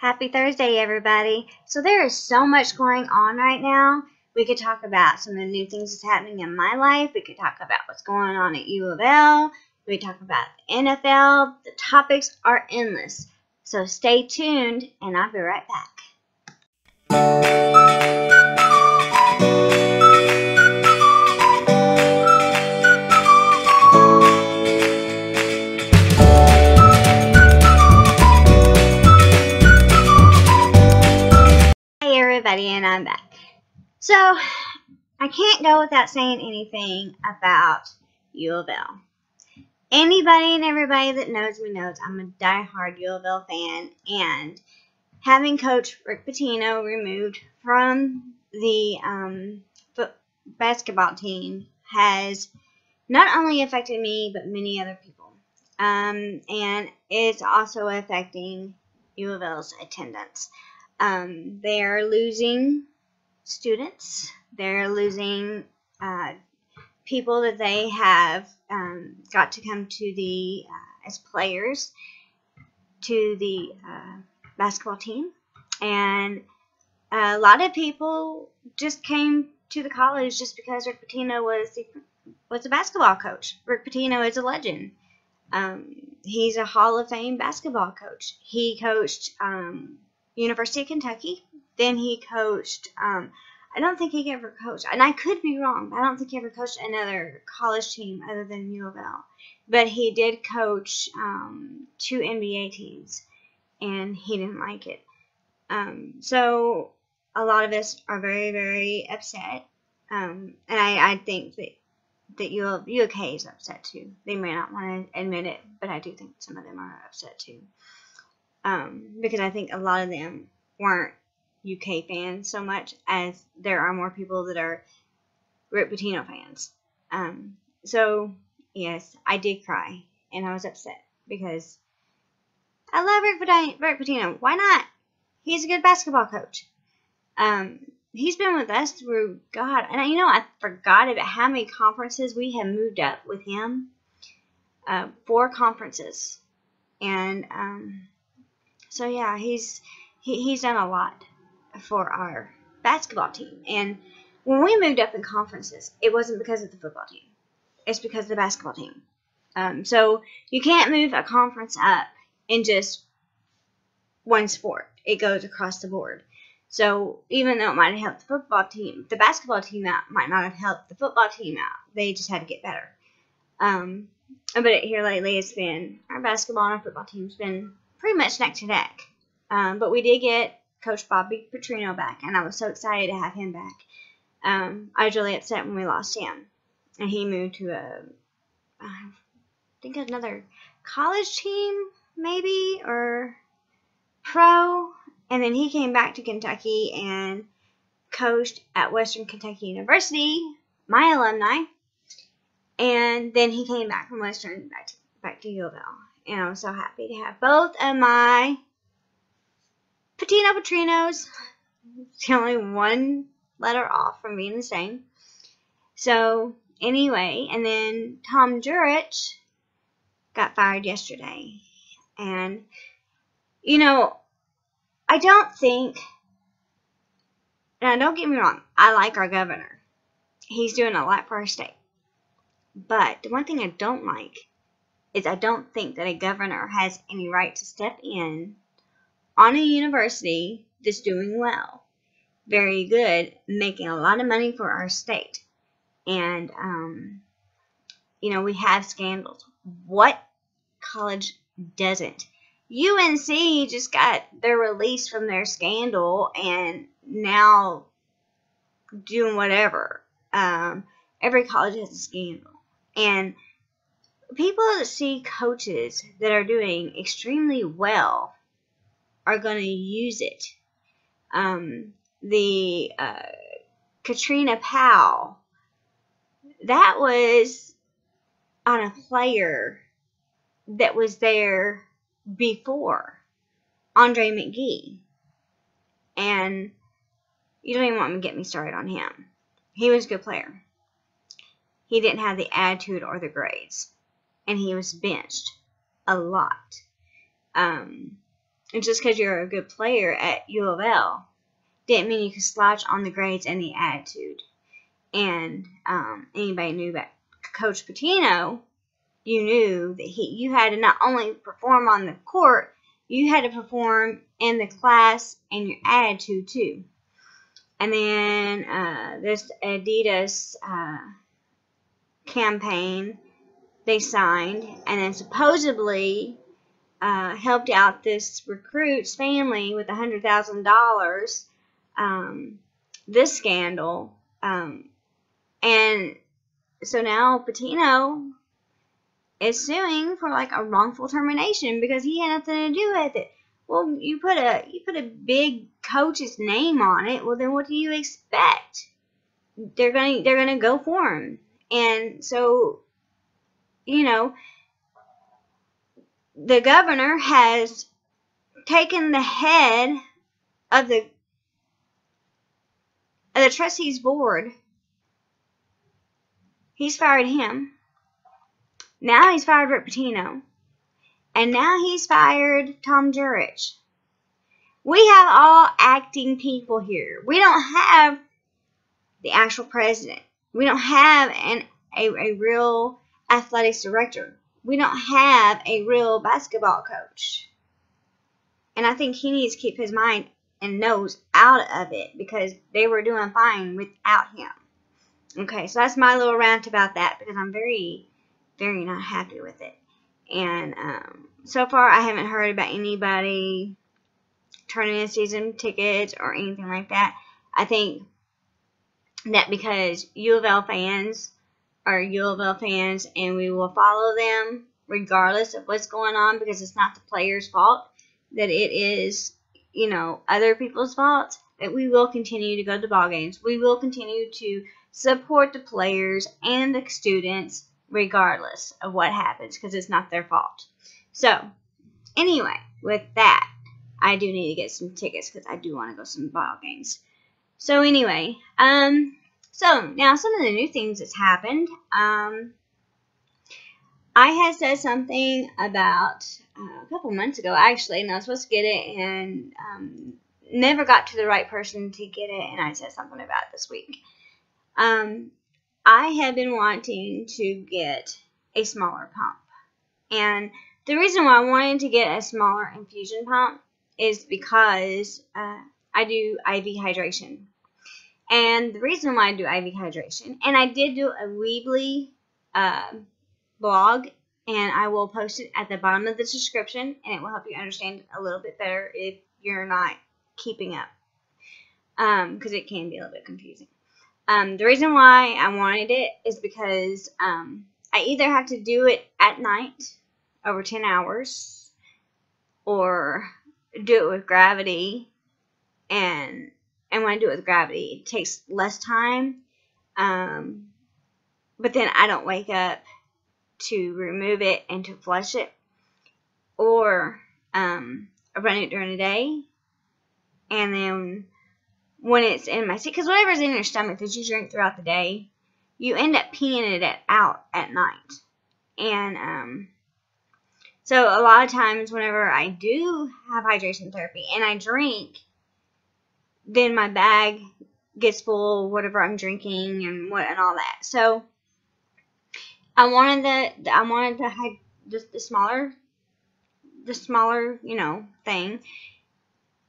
Happy Thursday, everybody. So there is so much going on right now. We could talk about some of the new things that's happening in my life. We could talk about what's going on at UofL. We could talk about the NFL. The topics are endless. So stay tuned, and I'll be right back. Hey everybody, and I'm back. So, I can't go without saying anything about UofL. Anybody and everybody that knows me knows I'm a diehard UofL fan, and having Coach Rick Petino removed from the basketball team has not only affected me, but many other people. And it's also affecting UofL's attendance. They're losing students. They're losing people that they have got to come to the as players to the basketball team, and a lot of people just came to the college just because Rick Pitino was a basketball coach. Rick Pitino is a legend. He's a Hall of Fame basketball coach. He coached University of Kentucky. Then he coached, I don't think he ever coached, and I could be wrong, but I don't think he ever coached another college team other than UofL. But he did coach 2 NBA teams, and he didn't like it. So a lot of us are very, very upset. And I think that UK is upset too. They may not want to admit it, but I do think some of them are upset too. Because I think a lot of them weren't UK fans so much as there are more people that are Rick Pitino fans. So, yes, I did cry, and I was upset because I love Rick Pitino. Why not? He's a good basketball coach. He's been with us through, God, and I forgot about how many conferences we have moved up with him. 4 conferences. And, so yeah, he's done a lot for our basketball team. And when we moved up in conferences, it wasn't because of the football team. It's because of the basketball team. So you can't move a conference up in just one sport. It goes across the board. So even though it might have helped the football team, the basketball team out might not have helped the football team out. They just had to get better. But here lately, it's been our basketball and our football team's been pretty much neck to neck. But we did get Coach Bobby Petrino back, and I was so excited to have him back. I was really upset when we lost him, and he moved to I think another college team, maybe, or pro, and then he came back to Kentucky and coached at Western Kentucky University, my alumni, and then he came back from Western back to UofL, and I was so happy to have both of my Petrinos. It's only one letter off from being the same. So, anyway, and then Tom Jurich got fired yesterday. And, I don't think, now don't get me wrong, I like our governor. He's doing a lot for our state. But the one thing I don't like is I don't think that a governor has any right to step in on a university that's doing well, very good, making a lot of money for our state. And, we have scandals. What college doesn't? UNC just got their release from their scandal and now doing whatever. Every college has a scandal. And people that see coaches that are doing extremely well are going to use it. Katrina Powell, that was on a player that was there before, Andre McGee. And you don't even want me to get me started on him. He was a good player. He didn't have the attitude or the grades. And he was benched a lot. And just because you're a good player at UofL didn't mean you could slouch on the grades and the attitude. And anybody knew about Coach Petino, you knew that you had to not only perform on the court, you had to perform in the class and your attitude too. And then this Adidas campaign they signed, and then supposedly helped out this recruit's family with $100,000. This scandal, and so now Petino is suing for like a wrongful termination because he had nothing to do with it. Well, you put a big coach's name on it. Well, then what do you expect? They're gonna go for him, and so you know the governor has taken the head of the trustees board. He's fired him. Now he's fired Rick Petino. And now he's fired Tom Jurich. We have all acting people here. We don't have the actual president. We don't have a real athletics director. We don't have a real basketball coach. And I think he needs to keep his mind and nose out of it because they were doing fine without him. Okay, so that's my little rant about that because I'm very, very not happy with it. And so far, I haven't heard about anybody turning in season tickets or anything like that. I think that because UofL fans are UofL fans and we will follow them regardless of what's going on because it's not the players' fault, that it is, other people's fault, that we will continue to go to ball games. We will continue to support the players and the students regardless of what happens because it's not their fault. So, anyway, with that, I do need to get some tickets because I do want to go to some ball games. So, anyway, so now some of the new things that's happened. I had said something about a couple months ago, actually, and I was supposed to get it and never got to the right person to get it, and I said something about it this week. I have been wanting to get a smaller pump. And the reason why I wanted to get a smaller infusion pump is because I do IV hydration. And the reason why I do IV hydration, and I did do a Weebly blog, and I will post it at the bottom of the description, and it will help you understand it a little bit better if you're not keeping up, because it can be a little bit confusing. The reason why I wanted it is because I either have to do it at night over 10 hours or do it with gravity. And when I do it with gravity, it takes less time. But then I don't wake up to remove it and to flush it. Or I run it during the day. And then when it's in my seat, because whatever's in your stomach that you drink throughout the day, you end up peeing it out at night. And so a lot of times whenever I do have hydration therapy and I drink, then my bag gets full of whatever I'm drinking and all that. So I wanted the smaller thing,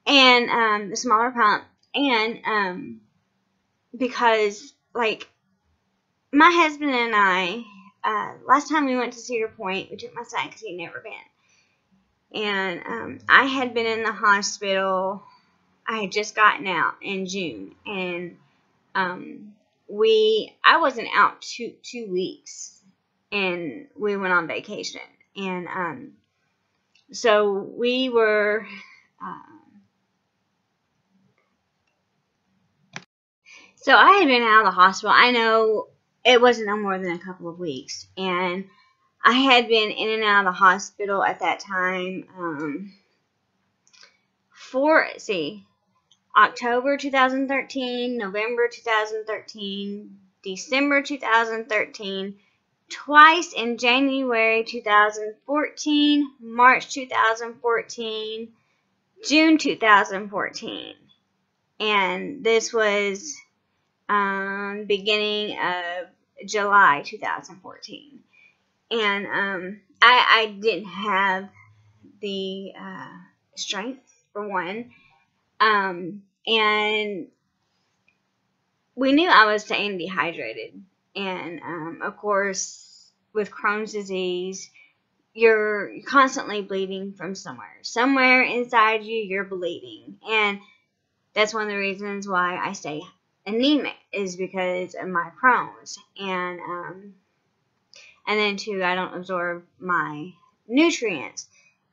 and the smaller pump. And because, like, my husband and I, last time we went to Cedar Point, we took my son because he'd never been. And I had been in the hospital. I had just gotten out in June. And I wasn't out two weeks. And we went on vacation. And so we were... So I had been out of the hospital. I know it wasn't no more than a couple of weeks. And I had been in and out of the hospital at that time October 2013, November 2013, December 2013, twice in January 2014, March 2014, June 2014. And this was beginning of July 2014. And I didn't have the strength, for one. And we knew I was staying dehydrated. And of course, with Crohn's disease, you're constantly bleeding from somewhere. Somewhere inside you, you're bleeding. And that's one of the reasons why I stay anemic, is because of my Crohn's. And then too, I don't absorb my nutrients.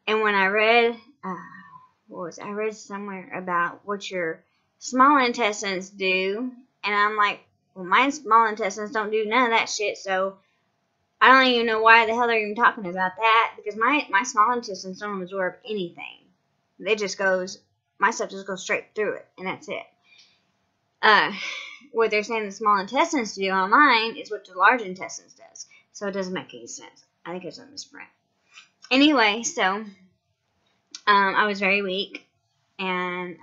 And when I read, I read somewhere about what your small intestines do, and I'm like, well, my small intestines don't do none of that shit, so I don't even know why the hell they're even talking about that, because my small intestines don't absorb anything. It just goes, my stuff just goes straight through it, and that's it. What they're saying the small intestines do on mine is what the large intestines does. So it doesn't make any sense. I think it's a misprint. Anyway, so I was very weak, and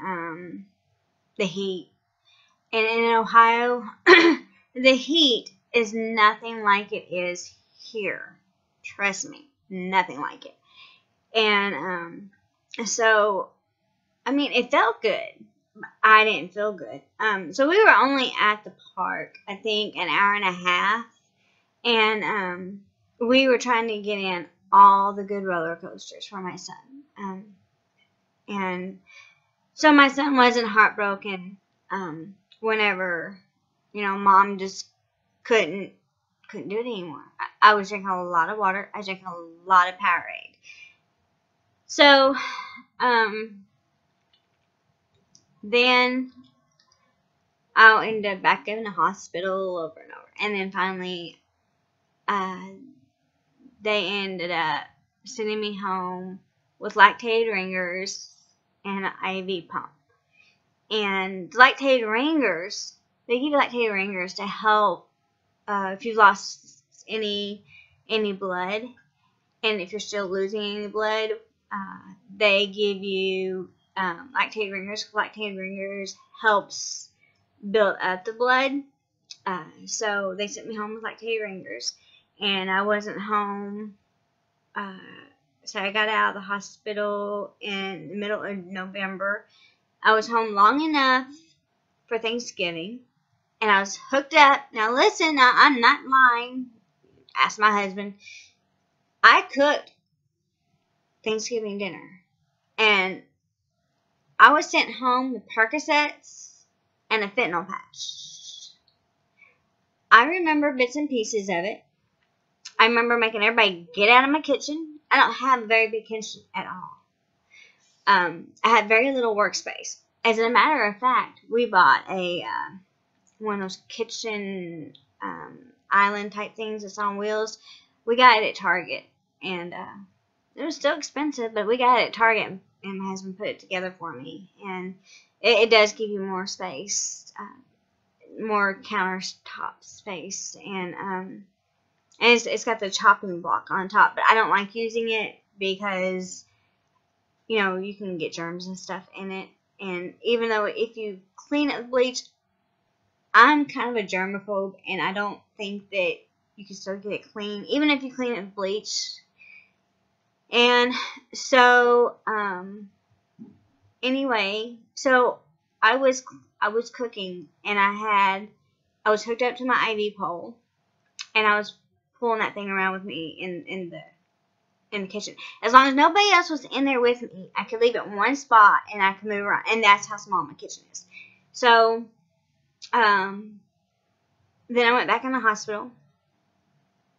the heat. And in Ohio, the heat is nothing like it is here. Trust me, nothing like it. And so, I mean, it felt good. I didn't feel good. So we were only at the park, I think, an hour and a half. And we were trying to get in all the good roller coasters for my son. And so my son wasn't heartbroken whenever, Mom just couldn't do it anymore. I was drinking a lot of water. I was drinking a lot of Powerade. So, then I'll end up back in the hospital over and over. And then finally, they ended up sending me home with lactated ringers and an IV pump. And lactated ringers, they give you lactated ringers to help if you've lost any blood, and if you're still losing any blood, they give you lactated ringers. Lactated ringers helps build up the blood. So they sent me home with lactated ringers, and I wasn't home. So I got out of the hospital in the middle of November. I was home long enough for Thanksgiving, and I was hooked up. Now listen, I'm not lying. Ask my husband. I cooked Thanksgiving dinner, and I was sent home with Percocets and a fentanyl patch. I remember bits and pieces of it. I remember making everybody get out of my kitchen. I don't have a very big kitchen at all. I had very little workspace. As a matter of fact, we bought one of those kitchen island type things that's on wheels. We got it at Target, and it was still expensive, but we got it at Target, and my husband put it together for me. And it does give you more space, more countertop space, and it's got the chopping block on top, but I don't like using it because, you can get germs and stuff in it. And even though if you clean it with bleach, I'm kind of a germaphobe, and I don't think that you can still get it clean, even if you clean it with bleach. And so, anyway, so I was cooking, and I was hooked up to my IV pole, and I was pulling that thing around with me in the kitchen. As long as nobody else was in there with me, I could leave it in one spot, and I could move around, and that's how small my kitchen is. So, then I went back in the hospital,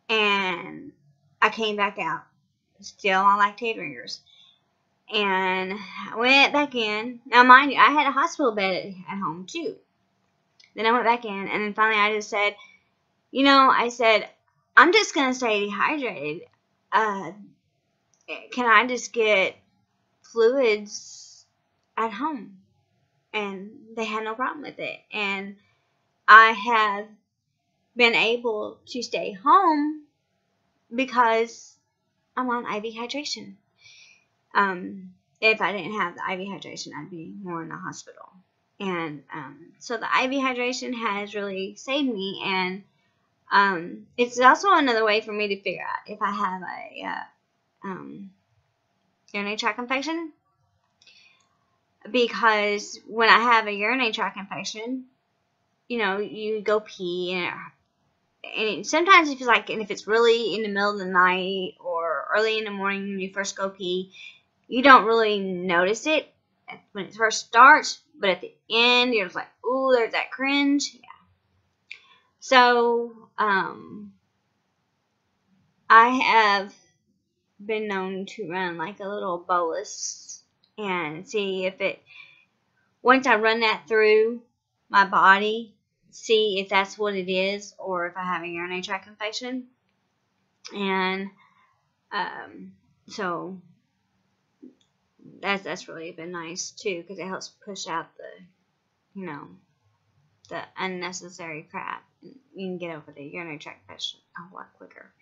and I came back out, still on lactated ringers, and I went back in. Now, mind you, I had a hospital bed at home, too. Then I went back in, and then finally I just said, I said, I'm just going to stay dehydrated. Can I just get fluids at home? And they had no problem with it. And I have been able to stay home because I'm on IV hydration. if I didn't have the IV hydration, I'd be more in the hospital. And so the IV hydration has really saved me, and it's also another way for me to figure out if I have a urinary tract infection. Because when I have a urinary tract infection, you know, you go pee, and sometimes if it's really in the middle of the night or early in the morning when you first go pee, you don't really notice it when it first starts, but at the end, you're just like, ooh, there's that cringe. Yeah. So, I have been known to run like a little bolus and see if once I run that through my body, see if that's what it is or if I have a urinary tract infection. And so that's really been nice too, because it helps push out the unnecessary crap. You can get over the urinary tract infection a lot quicker.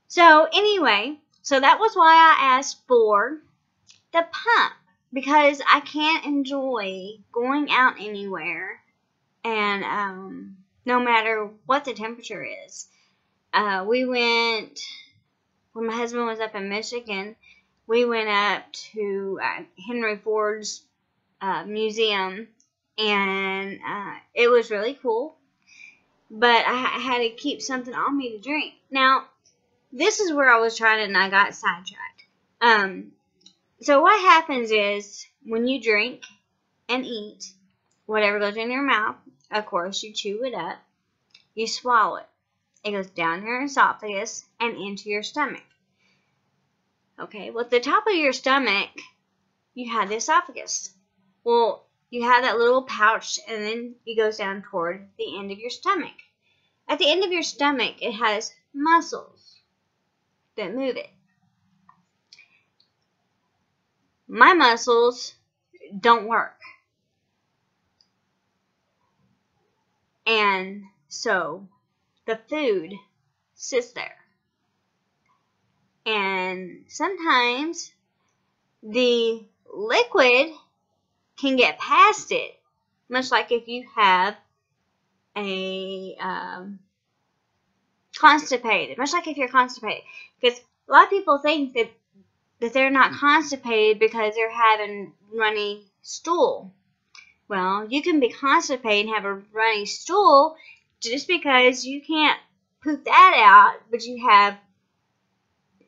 So anyway, so that was why I asked for the pump, because I can't enjoy going out anywhere, and no matter what the temperature is. We went, when my husband was up in Michigan, we went up to Henry Ford's museum, and it was really cool, but I had to keep something on me to drink. Now, this is where I was trying and I got sidetracked. So what happens is, when you drink and eat, whatever goes in your mouth, of course, you chew it up, you swallow it. It goes down your esophagus and into your stomach. Okay, well, at the top of your stomach, you have the esophagus. Well, you have that little pouch, and then it goes down toward the end of your stomach. At the end of your stomach, it has muscles that move it. My muscles don't work. And so the food sits there. And sometimes the liquid can get past it, much like if you have a constipated, much like if you're constipated. Because a lot of people think that they're not constipated because they're having runny stool. Well, you can be constipated and have a runny stool just because you can't poop that out, but you have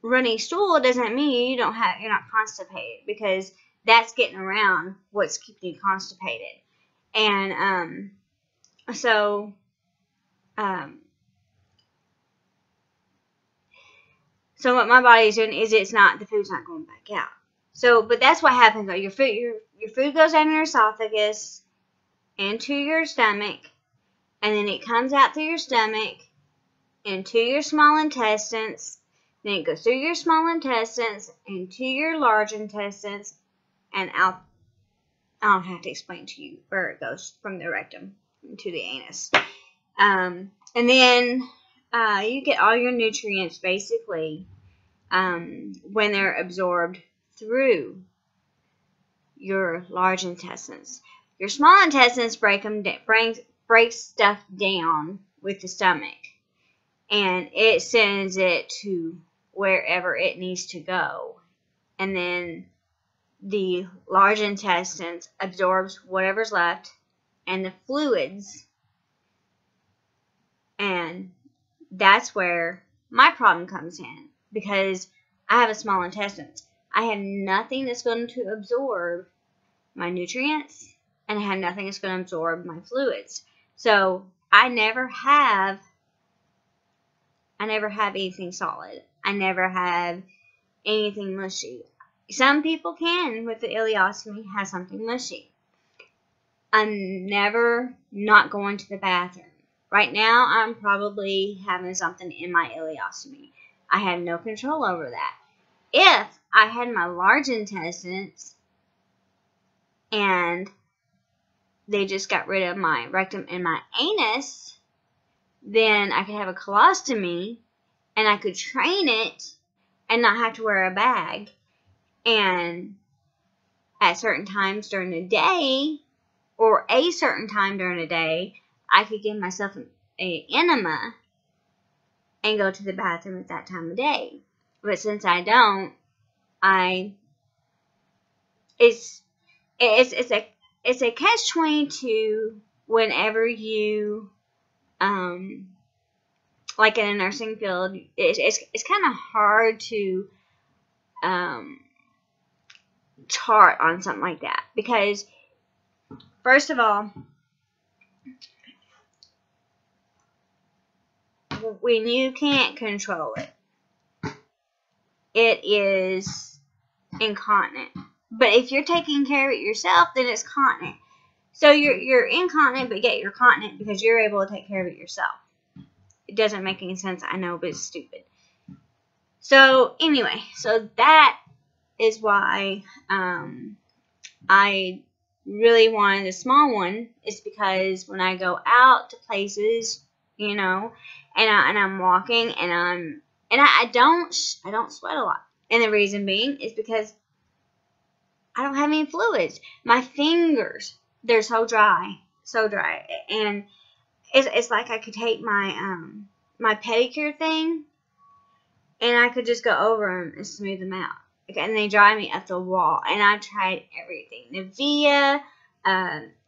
runny stool doesn't mean you're not constipated, because that's getting around what's keeping you constipated. And so what my body's doing is the food's not going back out. So, but that's what happens. Though. Your food goes down your esophagus into your stomach, and then it comes out through your stomach into your small intestines. Then it goes through your small intestines into your large intestines, and out. I don't have to explain to you where it goes from the rectum to the anus. And then you get all your nutrients basically when they're absorbed through your large intestines. Your small intestines break stuff down with the stomach, and it sends it to wherever it needs to go. And then the large intestines absorbs whatever's left and the fluids. And that's where my problem comes in, because I have a small intestines. I have nothing that's going to absorb my nutrients, and I have nothing that's going to absorb my fluids. So I never have anything solid. I never have anything mushy. Some people can, with the ileostomy, have something mushy. I'm never not going to the bathroom. Right now, I'm probably having something in my ileostomy. I have no control over that. If I had my large intestines and they just got rid of my rectum and my anus, then I could have a colostomy and I could train it and not have to wear a bag. And at certain times during the day, or a certain time during the day, I could give myself an enema and go to the bathroom at that time of day. But since I don't, it's a catch-22 whenever you, like in a nursing field, it's kind of hard to chart on something like that, because first of all, when you can't control it, it is incontinent. But if you're taking care of it yourself, then it's continent. So you're incontinent, but yet you're continent because you're able to take care of it yourself. It doesn't make any sense, I know, but it's stupid. So anyway, so that is why I really wanted a small one. It's because when I go out to places, you know, and I'm walking and I don't sweat a lot. And the reason being is because I don't have any fluids. My fingers, they're so dry, and it's like I could take my my pedicure thing, and I could just go over them and smooth them out. Okay, and they dry me up the wall. And I've tried everything. Nivea,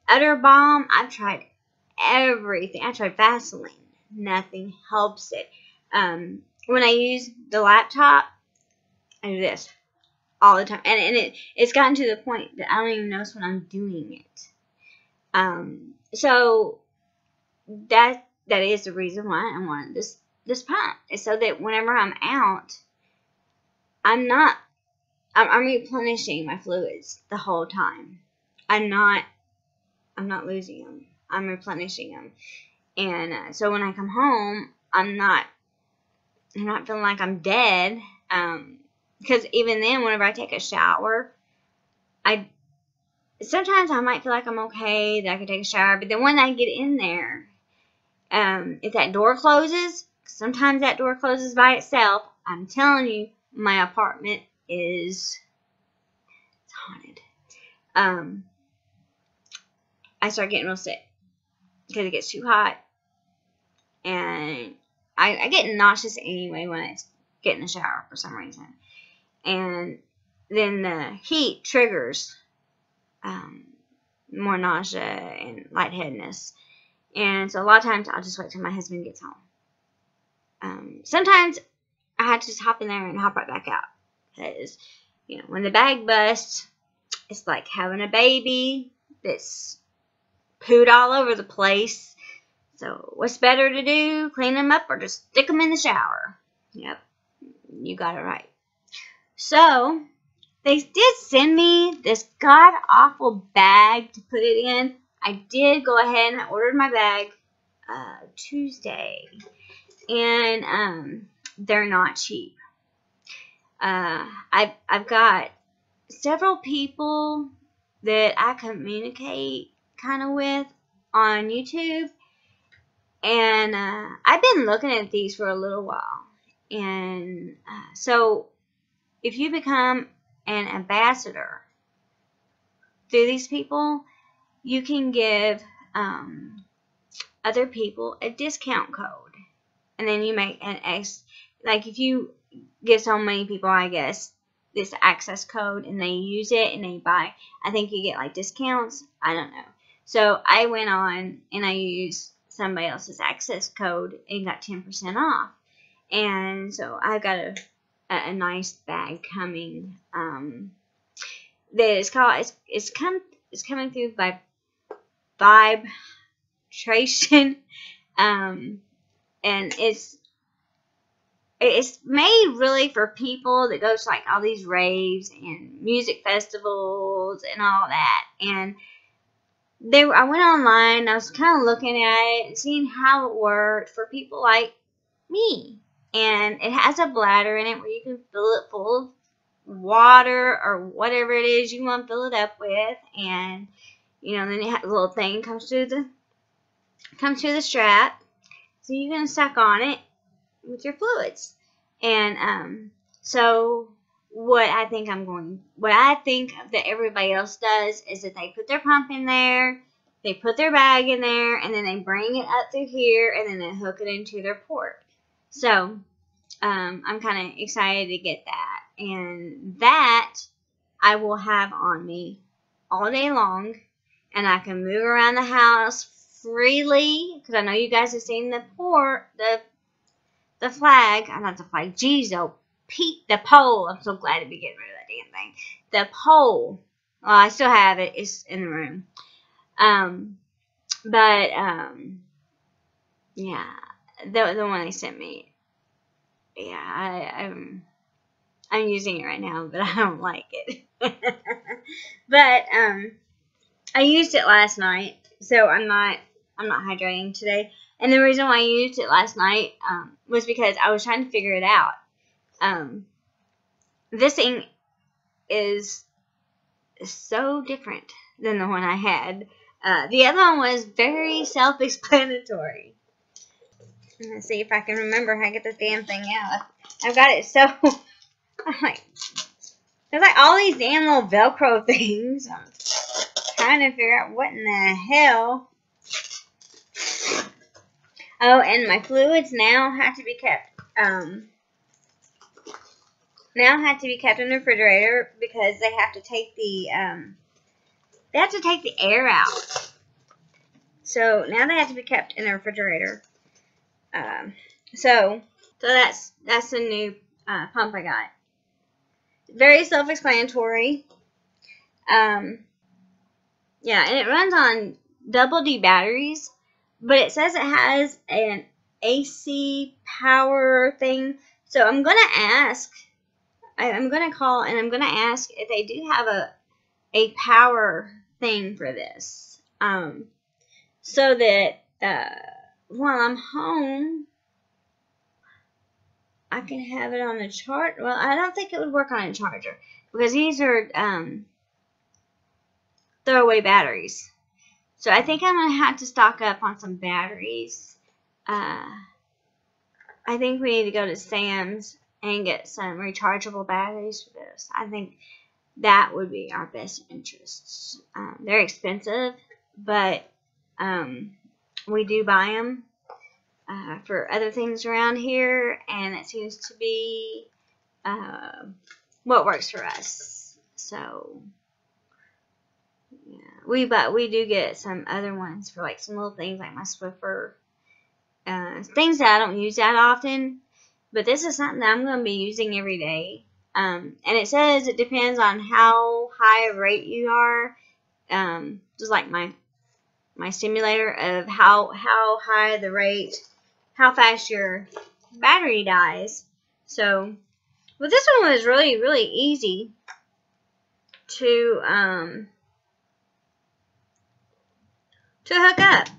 Utter Balm. I've tried everything. I tried Vaseline. Nothing helps it. When I use the laptop, I do this all the time. And it's gotten to the point that I don't even notice when I'm doing it. So that is the reason why I wanted this pump. Is so that whenever I'm out, I'm replenishing my fluids the whole time. I'm not losing them. I'm replenishing them. And so when I come home, I'm not feeling like I'm dead. Because even then, whenever I take a shower, sometimes I might feel like I'm okay, that I can take a shower. But then when I get in there, if that door closes, sometimes that door closes by itself. I'm telling you, my apartment is haunted. I start getting real sick because it gets too hot, and I get nauseous anyway when I get in the shower for some reason, and then the heat triggers more nausea and lightheadedness, and so a lot of times I'll just wait till my husband gets home. Sometimes I have to just hop in there and hop right back out, because you know, when the bag busts, it's like having a baby that's pooed all over the place. So what's better to do? Clean them up or just stick them in the shower? Yep, you got it right. So they did send me this god-awful bag to put it in. I did go ahead and I ordered my bag Tuesday. And they're not cheap. I've got several people that I communicate kind of with on YouTube, and I've been looking at these for a little while. And so if you become an ambassador through these people, you can give other people a discount code. And then you make an like if you give so many people, I guess, this access code and they use it and they buy, I think you get like discounts. I don't know. So I went on and I used somebody else's access code and got 10% off. And so I got a nice bag coming. That is called it's coming through by Vibration. And it's made really for people that go to like all these raves and music festivals and all that. And I went online and I was kind of looking at it and seeing how it worked for people like me. And it has a bladder in it where you can fill it full of water or whatever it is you want to fill it up with. And you know, then you have a little thing comes to the strap. So you can suck on it with your fluids. And so what I think that everybody else does is that they put their pump in there, they put their bag in there, and then they bring it up through here, and then they hook it into their port. So, I'm kind of excited to get that. And that I will have on me all day long. And I can move around the house freely. Because I know you guys have seen the flag. Not the flag. Jeez, the pole. I'm so glad to be getting rid of that damn thing. The pole. Well, I still have it. It's in the room. Yeah. The one they sent me. Yeah, I'm using it right now, but I don't like it. But I used it last night, so I'm not hydrating today. And the reason why I used it last night was because I was trying to figure it out. This thing is so different than the one I had. The other one was very self-explanatory. Let's see if I can remember how to get this damn thing out. I've got it so... I'm like... There's like all these damn little Velcro things. I'm trying to figure out what in the hell. Oh, and my fluids now have to be kept... now have to be kept in the refrigerator because they have to take the... they have to take the air out. So now they have to be kept in the refrigerator. So that's the new pump I got. Very self-explanatory. Yeah, and it runs on double D batteries, but it says it has an AC power thing. So I'm gonna ask. I'm gonna call and I'm gonna ask if they do have a power thing for this. So that while I'm home, I can have it on a chart. Well, I don't think it would work on a charger because these are throwaway batteries. So I think I'm gonna have to stock up on some batteries. I think we need to go to Sam's and get some rechargeable batteries for this. I think that would be our best interests. They're expensive, but we do buy them for other things around here, and it seems to be what works for us. So yeah, we do get some other ones for like some little things like my Swiffer, things that I don't use that often. But this is something that I'm going to be using every day. And it says it depends on how high a rate you are. Just like my simulator of how high the rate, how fast your battery dies. So, well, this one was really, really easy to hook up.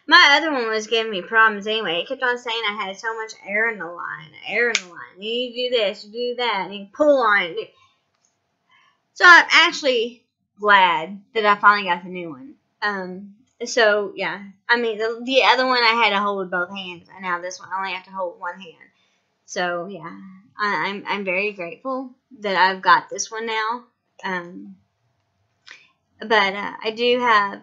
My other one was giving me problems anyway. It kept on saying I had so much air in the line. You need to do this, you do that, and you pull on it. So I'm actually glad that I finally got the new one. So yeah, I mean the other one I had to hold with both hands, and now this one I only have to hold one hand. So yeah, I'm very grateful that I've got this one now. But I do have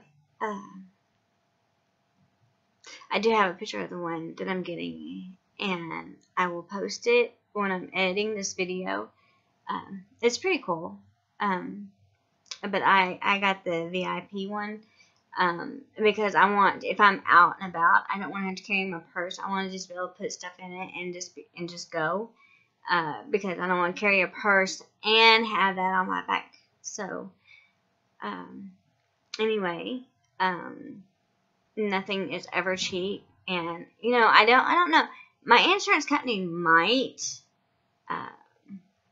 a picture of the one that I'm getting, and I will post it when I'm editing this video. It's pretty cool. But I got the VIP one because I want, if I'm out and about, I don't want to have to carry my purse. I want to just be able to put stuff in it and just go because I don't want to carry a purse and have that on my back. So anyway, nothing is ever cheap, and I don't know. My insurance company might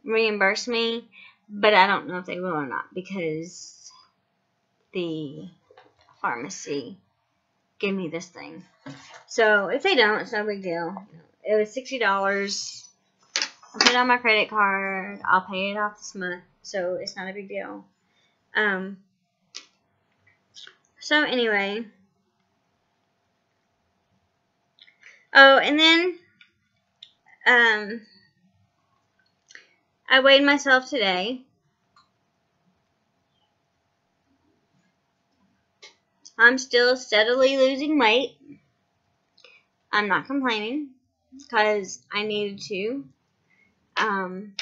reimburse me, but I don't know if they will or not because the pharmacy gave me this thing. So if they don't, it's no big deal. It was $60. I put it on my credit card. I'll pay it off this month, so it's not a big deal. So anyway. Oh, and then I weighed myself today. I'm still steadily losing weight. I'm not complaining because I needed to. I'm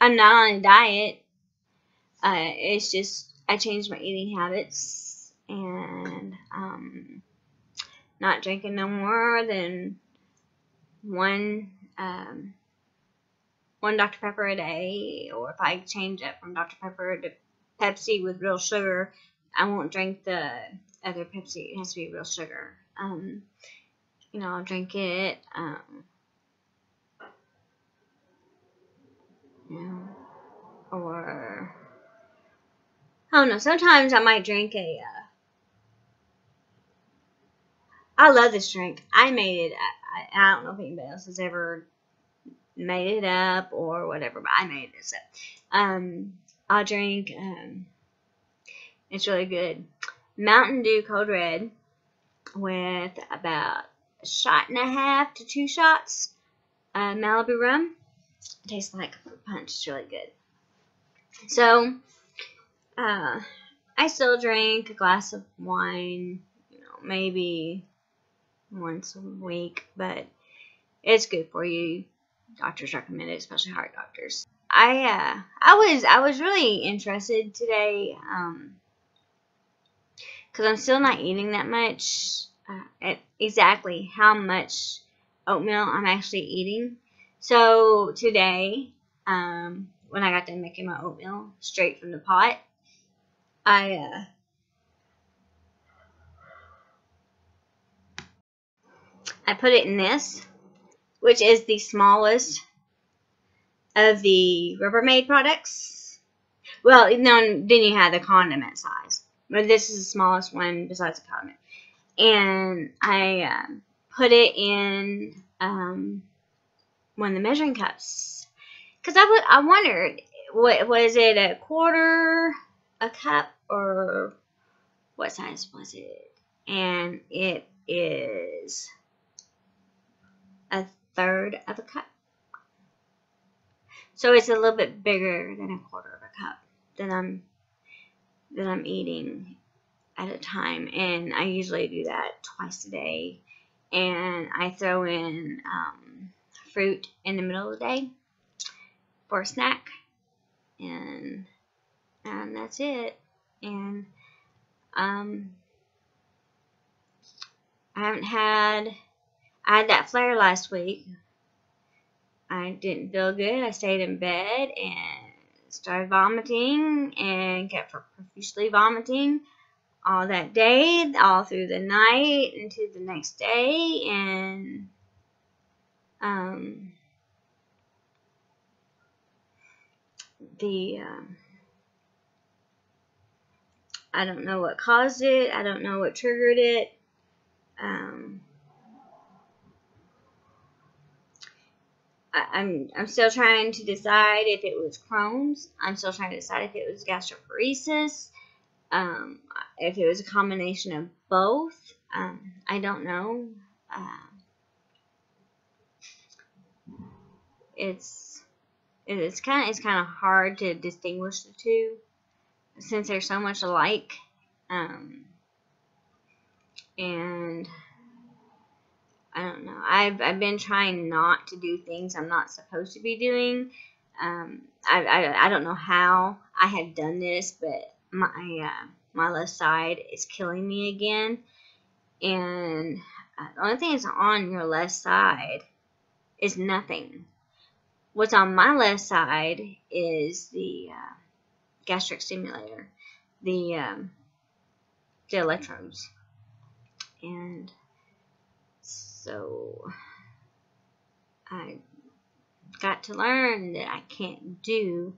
not on a diet. It's just I changed my eating habits and not drinking no more than one Dr. Pepper a day, or if I change it from Dr. Pepper to Pepsi with real sugar, I won't drink the other Pepsi. It has to be real sugar. I'll drink it. Or I don't know. Sometimes I might drink I love this drink. I made it. I don't know if anybody else has ever made it up or whatever, but I made this up. I'll drink. It's really good. Mountain Dew Cold Red with about 1.5 to 2 shots Malibu rum. It tastes like a fruit punch. It's really good. So, I still drink a glass of wine, maybe once a week, but it's good for you. Doctors recommend it, especially heart doctors. I was really interested today, because I'm still not eating that much, at exactly how much oatmeal I'm actually eating. So today, when I got done making my oatmeal straight from the pot, I put it in this, which is the smallest of the Rubbermaid products. Well, then you have the condiment size, but this is the smallest one besides the condiment. And I put it in one of the measuring cups, because I wondered, what was it, a quarter a cup, or what size was it? And it is a third of a cup. So it's a little bit bigger than a quarter of a cup that I'm eating at a time, and I usually do that twice a day. And I throw in fruit in the middle of the day for a snack, and that's it. And I had that flare last week. I didn't feel good. I stayed in bed and started vomiting and kept profusely vomiting all that day, all through the night into the next day. And I don't know what caused it. I don't know what triggered it. I'm still trying to decide if it was Crohn's. I'm still trying to decide if it was gastroparesis. If it was a combination of both. I don't know. It's kind of hard to distinguish the two, since they're so much alike. And I don't know. I've been trying not to do things I'm not supposed to be doing. I don't know how I have done this, but my left side is killing me again. And the only thing that's on your left side is nothing. What's on my left side is the gastric stimulator, the electrodes. And so I got to learn that I can't do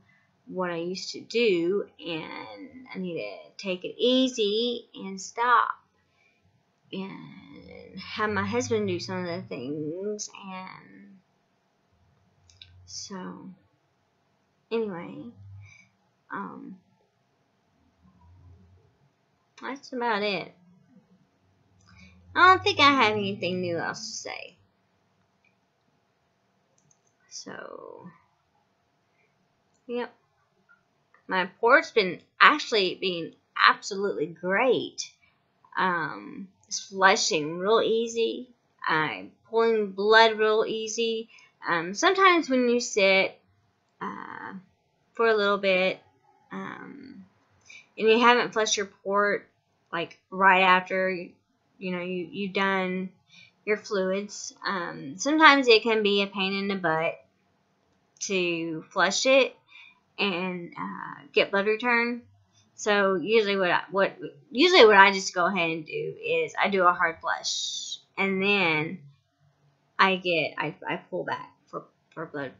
what I used to do, and I need to take it easy and stop and have my husband do some of the things. And so anyway, that's about it. I don't think I have anything new else to say. So, yep. My port's been actually being absolutely great. It's flushing real easy. I'm pulling blood real easy. Sometimes when you sit for a little bit, and you haven't flushed your port like right after you've done your fluids, sometimes it can be a pain in the butt to flush it and get blood return. So usually what I just go ahead and do is I do a hard flush, and then I pull back for blood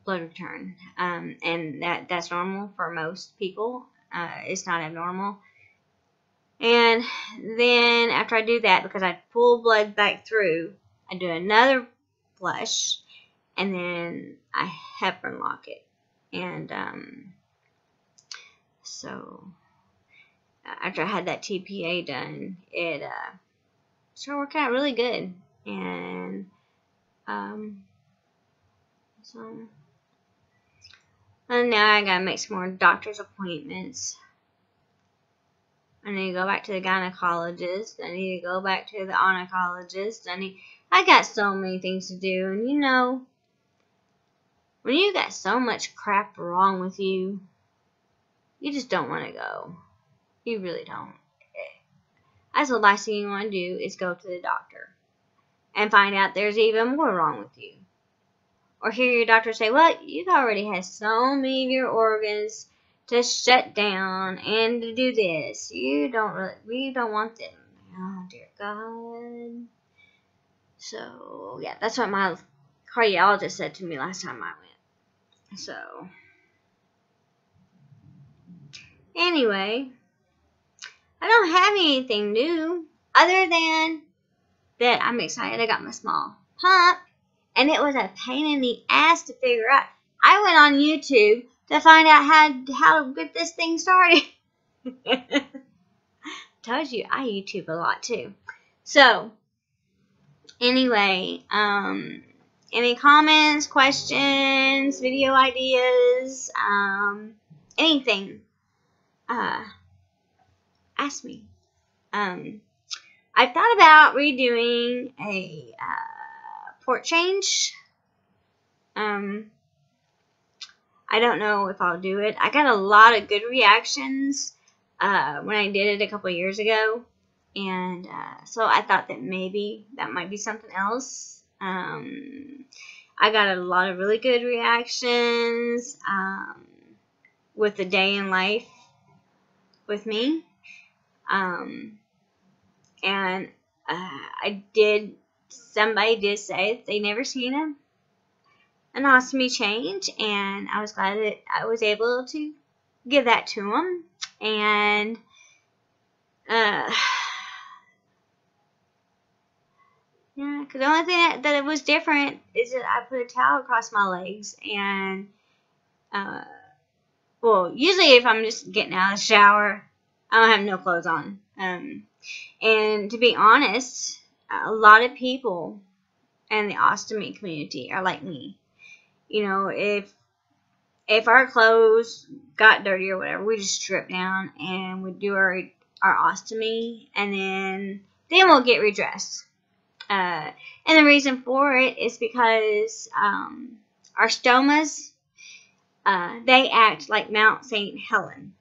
return. And that's normal for most people. It's not abnormal. And then after I do that, because I pull blood back through, I do another flush, and then I heparin lock it. And so after I had that TPA done, it started working out really good. And and now I gotta make some more doctor's appointments. I need to go back to the gynecologist. I need to go back to the oncologist. I got so many things to do. And you know, when you got so much crap wrong with you, you just don't want to go. You really don't. That's the last thing you want to do is go to the doctor and find out there's even more wrong with you. Or hear your doctor say, well, you've already had so many of your organs to shut down and to do this. We don't want them. Oh, dear God. So, yeah, that's what my cardiologist said to me last time I went. So, anyway, I don't have anything new other than that I'm excited I got my small pump, and it was a pain in the ass to figure out. I went on YouTube to find out how to get this thing started. Told you, I YouTube a lot too. So, anyway, any comments, questions, video ideas, anything, ask me. I've thought about redoing a port change. I don't know if I'll do it. I got a lot of good reactions when I did it a couple years ago, and so I thought that maybe that might be something else. I got a lot of really good reactions with the day in life with me, and somebody did say they never seen an ostomy change, and I was glad that I was able to give that to them. And yeah, because the only thing that it was different is that I put a towel across my legs, and well, usually if I'm just getting out of the shower, I don't have no clothes on. And to be honest, a lot of people in the ostomy community are like me. You know, if our clothes got dirty or whatever, we just strip down and we do our ostomy, and then we'll get redressed. And the reason for it is because our stomas, they act like Mount St. Helen.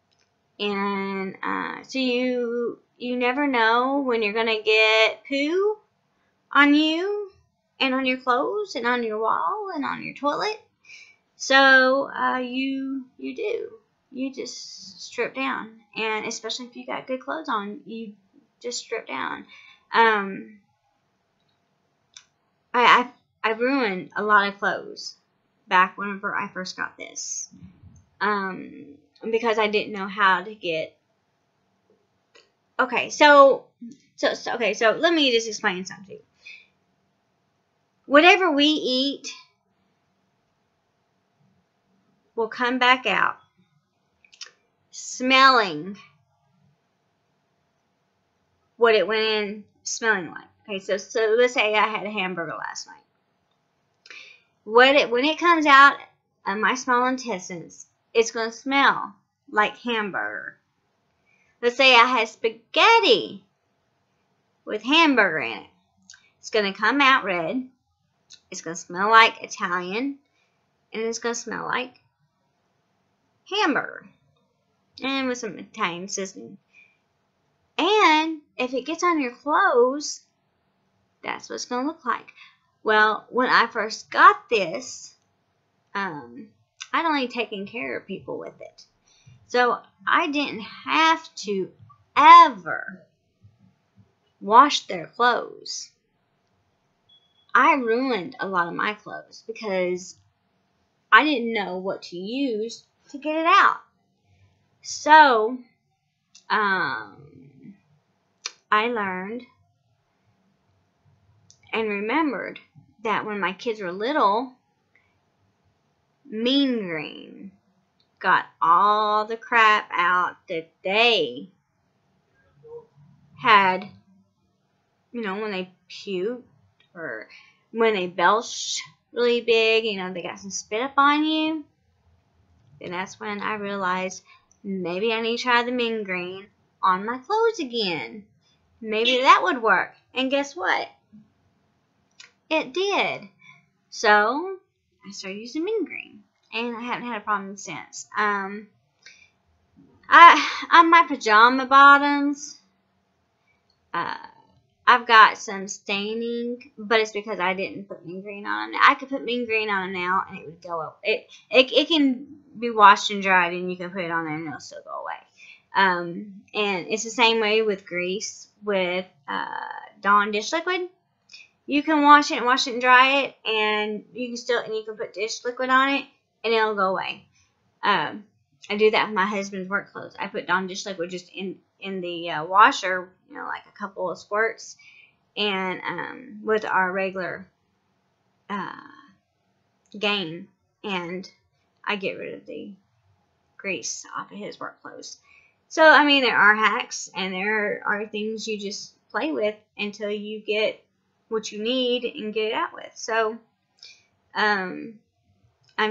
And so you never know when you're going to get poo on you and on your clothes and on your wall and on your toilet. So you just strip down, and especially if you got good clothes on, you just strip down. I ruined a lot of clothes back whenever I first got this, because I didn't know how to get. Okay, so let me just explain something. Whatever we eat will come back out smelling what it went in smelling like. Okay, so let's say I had a hamburger last night. when it comes out of my small intestines, it's going to smell like hamburger. Let's say I had spaghetti with hamburger in it. It's going to come out red. It's going to smell like Italian. And it's going to smell like hamburger. And with some Italian seasoning. And if it gets on your clothes, that's what it's going to look like. Well, when I first got this, I'd only taken care of people with it. So I didn't have to ever wash their clothes. I ruined a lot of my clothes because I didn't know what to use to get it out. So, I learned and remembered that when my kids were little, Mean Green got all the crap out that they had, you know, when they puked or when they belched really big, you know, they got some spit up on you. And that's when I realized maybe I need to try the Mean Green on my clothes again. Maybe that would work. And guess what? It did. So I started using Mean Green. And I haven't had a problem since. On my pajama bottoms, I've got some staining, but it's because I didn't put Mean Green on them. I could put Mean Green on them now, and it would go up. It can be washed and dried, and you can put it on there, and it'll still go away. And it's the same way with grease, with Dawn dish liquid. You can wash it and dry it, and you can put dish liquid on it, and it'll go away. I do that with my husband's work clothes. I put Dawn dish liquid just in the washer, you know, like a couple of squirts, and with our regular Gain, and I get rid of the grease off of his work clothes. So, I mean, there are hacks, and there are things you just play with until you get what you need and get it out with. So, I'm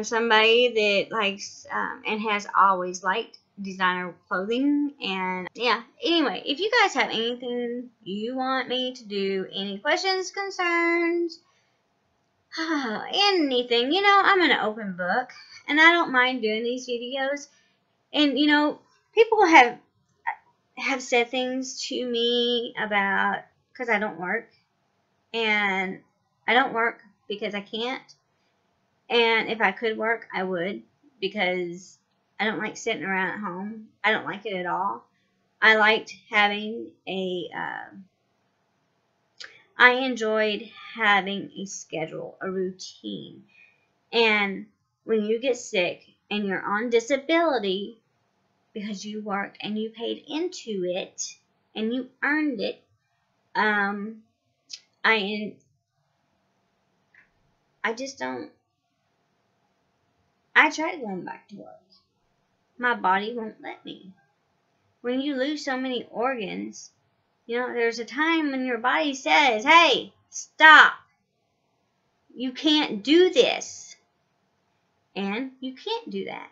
somebody that likes and has always liked designer clothing. And yeah, anyway, if you guys have anything you want me to do, any questions, concerns, anything, you know, I'm an open book, and I don't mind doing these videos. And you know, people have said things to me about, because I don't work, and I don't work because I can't. And if I could work, I would, because I don't like sitting around at home. I don't like it at all. I liked having I enjoyed having a schedule, a routine. And when you get sick and you're on disability because you worked and you paid into it and you earned it, I just don't. I tried going back to work. My body won't let me. When you lose so many organs, you know, there's a time when your body says, hey, stop. You can't do this. And you can't do that.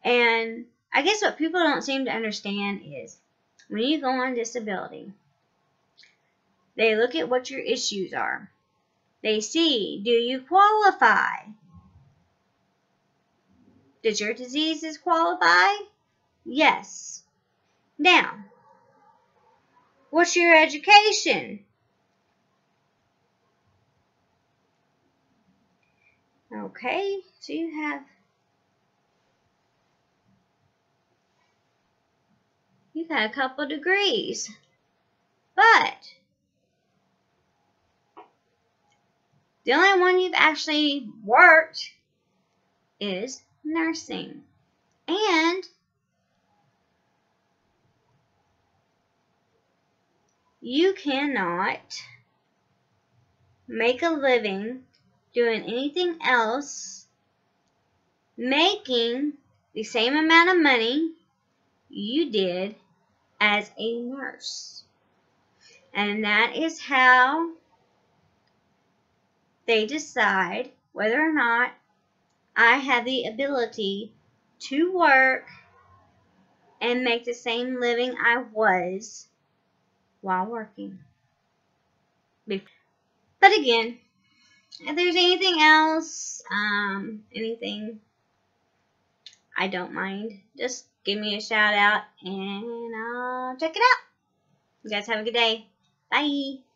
And I guess what people don't seem to understand is when you go on disability, they look at what your issues are. They see, do you qualify? Does your diseases qualify? Yes. Now, what's your education? Okay, so you got a couple degrees, but the only one you've actually worked is nursing. And you cannot make a living doing anything else making the same amount of money you did as a nurse. And that is how they decide whether or not I have the ability to work and make the same living I was while working. But again, if there's anything else, anything, I don't mind. Just give me a shout out and I'll check it out. You guys have a good day. Bye.